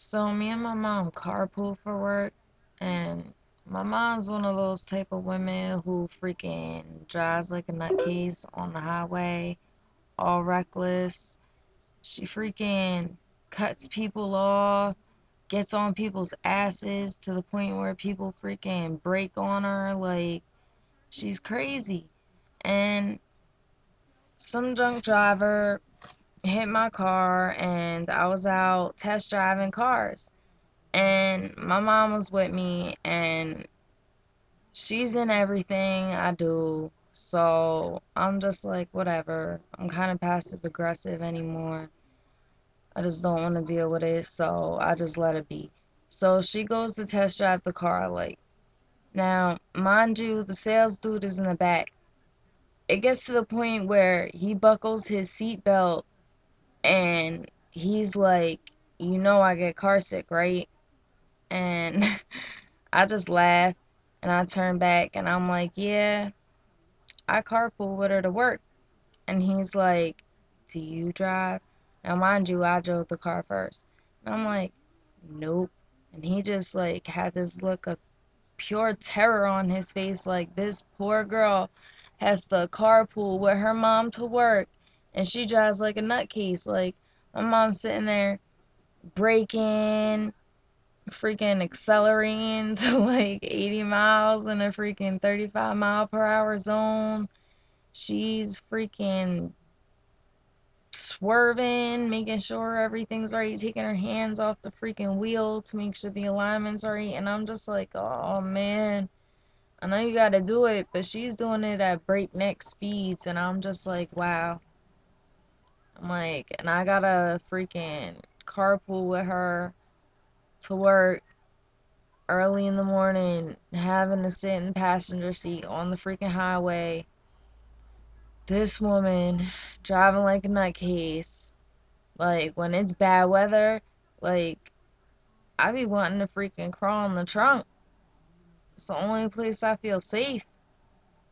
So me and my mom carpool for work, and my mom's one of those type of women who freaking drives like a nutcase on the highway, all reckless. She freaking cuts people off, gets on people's asses to the point where people freaking break on her. Like, she's crazy. And some drunk driver hit my car, and I was out test driving cars. And my mom was with me, and she's in everything I do. So I'm just like, whatever. I'm kind of passive aggressive anymore. I just don't want to deal with it, so I just let it be. So she goes to test drive the car. Like, now, mind you, the sales dude is in the back. It gets to the point where he buckles his seatbelt, and he's like, you know, I get car sick, right? And I just laugh, and I turn back, and I'm like, yeah, I carpool with her to work. And he's like, do you drive? Now, mind you, I drove the car first. And I'm like, nope. And he just like had this look of pure terror on his face, like this poor girl has to carpool with her mom to work, and she drives like a nutcase. Like, my mom's sitting there braking, freaking accelerating to like 80 miles in a freaking 35-mile-per-hour zone. She's freaking swerving, making sure everything's right, taking her hands off the freaking wheel to make sure the alignment's right. And I'm just like, oh man, I know you gotta do it, but she's doing it at breakneck speeds. And I'm just like, wow. I'm like, and I gotta freaking carpool with her to work early in the morning, having to sit in the passenger seat on the freaking highway. This woman driving like a nutcase. Like, when it's bad weather, like, I be wanting to freaking crawl in the trunk. It's the only place I feel safe.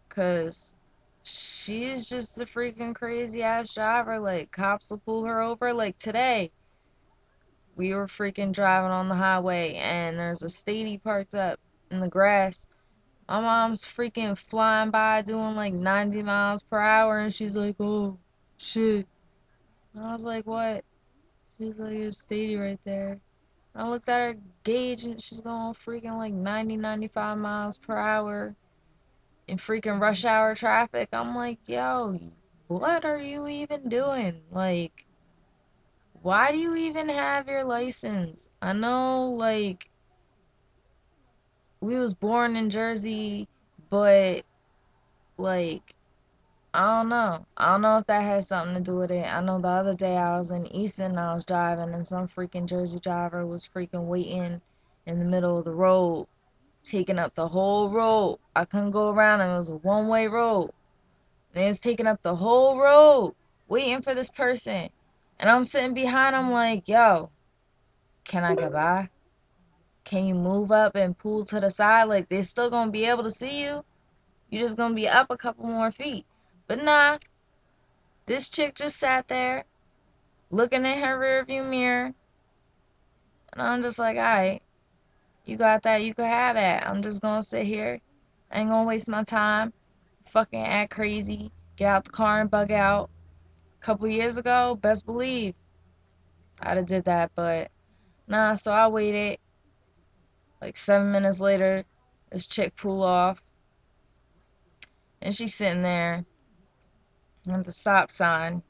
Cause she's just a freaking crazy ass driver. Like, cops will pull her over. Like, today, we were freaking driving on the highway, and there's a Stady parked up in the grass. My mom's freaking flying by doing like 90 miles per hour, and she's like, oh, shit. And I was like, what? She's like, there's Stady right there. And I looked at her gauge, and she's going freaking like 90, 95 miles per hour in freaking rush hour traffic. I'm like, yo, what are you even doing? Like, why do you even have your license? I know, like, we was born in Jersey, but, like, I don't know. I don't know if that has something to do with it. I know the other day I was in Easton and I was driving, and some freaking Jersey driver was freaking waiting in the middle of the road, taking up the whole road. I couldn't go around, and it was a one-way road. And it was taking up the whole road, waiting for this person. And I'm sitting behind him like, yo, can I get by? Can you move up and pull to the side? Like, they're still gonna be able to see you. You're just gonna be up a couple more feet. But nah, this chick just sat there, looking in her rearview mirror. And I'm just like, alright, you got that, you can have that. I'm just gonna sit here. I ain't gonna waste my time. Fucking act crazy. Get out the car and bug out. A couple years ago, best believe I'd have did that, but nah, so I waited. Like 7 minutes later, this chick pull off, and she's sitting there at the stop sign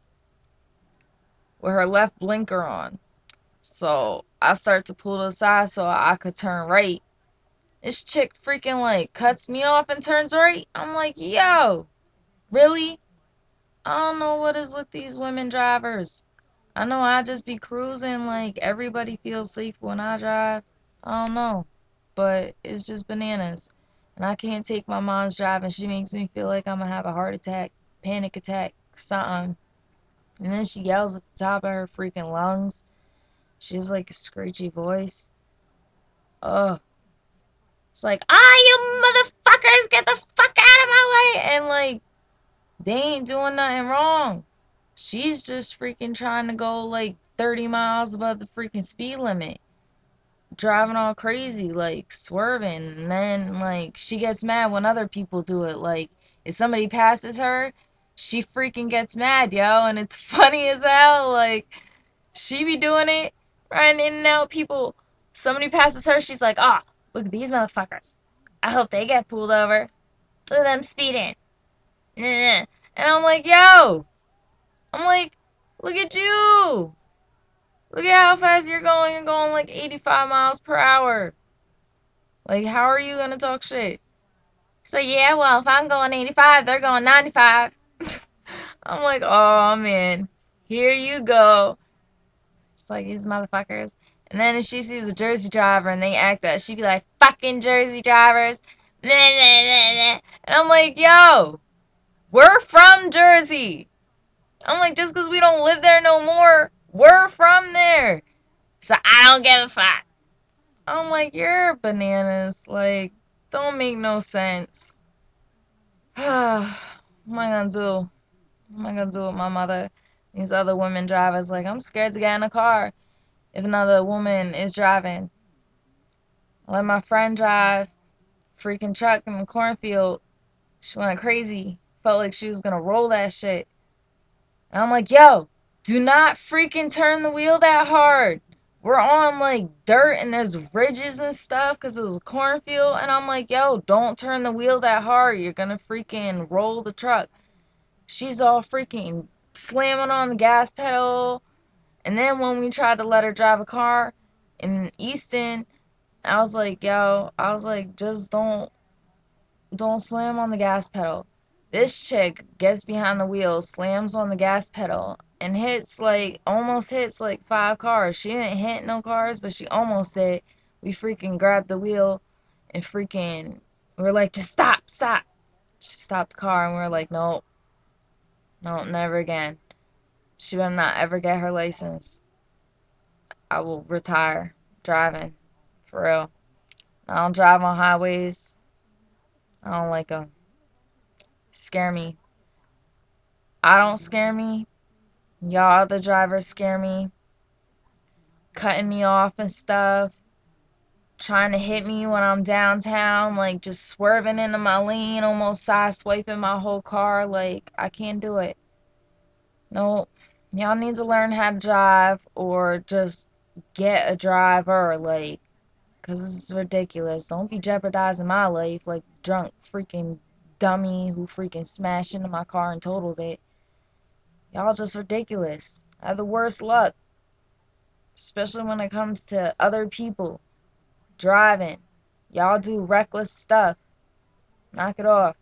with her left blinker on. So I start to pull to the side so I could turn right. This chick freaking like cuts me off and turns right. I'm like, yo, really? I don't know what is with these women drivers. I know I just be cruising, like everybody feels safe when I drive. I don't know. But it's just bananas. And I can't take my mom's driving. She makes me feel like I'm gonna have a heart attack, panic attack, something. And then she yells at the top of her freaking lungs. She has like a screechy voice. Ugh. It's like, you motherfuckers, get the fuck out of my way. And like, they ain't doing nothing wrong. She's just freaking trying to go like 30 miles above the freaking speed limit. driving all crazy, like swerving, and then like she gets mad when other people do it. Like if somebody passes her, she freaking gets mad, yo, and it's funny as hell. Like she be doing it, riding in and out. People, somebody passes her, she's like, "Ah, oh, look at these motherfuckers. I hope they get pulled over. Look at them speeding." And I'm like, yo, I'm like, look at you. Look at how fast you're going. You're going like 85 miles per hour. Like, how are you gonna talk shit? So yeah, well, if I'm going 85, they're going 95. I'm like, oh man, here you go. It's like these motherfuckers. And then if she sees a Jersey driver and they act up, she'd be like, fucking Jersey drivers. And I'm like, yo, we're from Jersey. I'm like, just because we don't live there no more, we're from there. So I don't give a fuck. I'm like, you're bananas. Like, don't make no sense. What am I gonna do? What am I gonna do with my mother? These other women drivers, like, I'm scared to get in a car if another woman is driving. I let my friend drive, freaking truck in the cornfield. She went crazy. Felt like she was gonna roll that shit. And I'm like, yo, do not freaking turn the wheel that hard. We're on like dirt and there's ridges and stuff because it was a cornfield. And I'm like, yo, don't turn the wheel that hard. You're gonna freaking roll the truck. She's all freaking slamming on the gas pedal. And then when we tried to let her drive a car in Easton, I was like, yo, I was like, just don't slam on the gas pedal. This chick gets behind the wheel, slams on the gas pedal, and hits like almost hits like 5 cars. She didn't hit no cars, but she almost did. We freaking grabbed the wheel and freaking we're like, just stop, stop. She stopped the car and we're like, nope, no, never again. She better not ever get her license. I will retire driving. For real. I don't drive on highways. I don't like them. Scare me. I don't scare me. Y'all other drivers scare me. Cutting me off and stuff. Trying to hit me when I'm downtown. Like just swerving into my lane. Almost side swiping my whole car. Like I can't do it. Nope. Y'all need to learn how to drive. Or just get a driver. Like. Because this is ridiculous. Don't be jeopardizing my life. Like drunk freaking dummy who freaking smashed into my car and totaled it. Y'all just ridiculous. I have the worst luck. Especially when it comes to other people driving. Y'all do reckless stuff. Knock it off.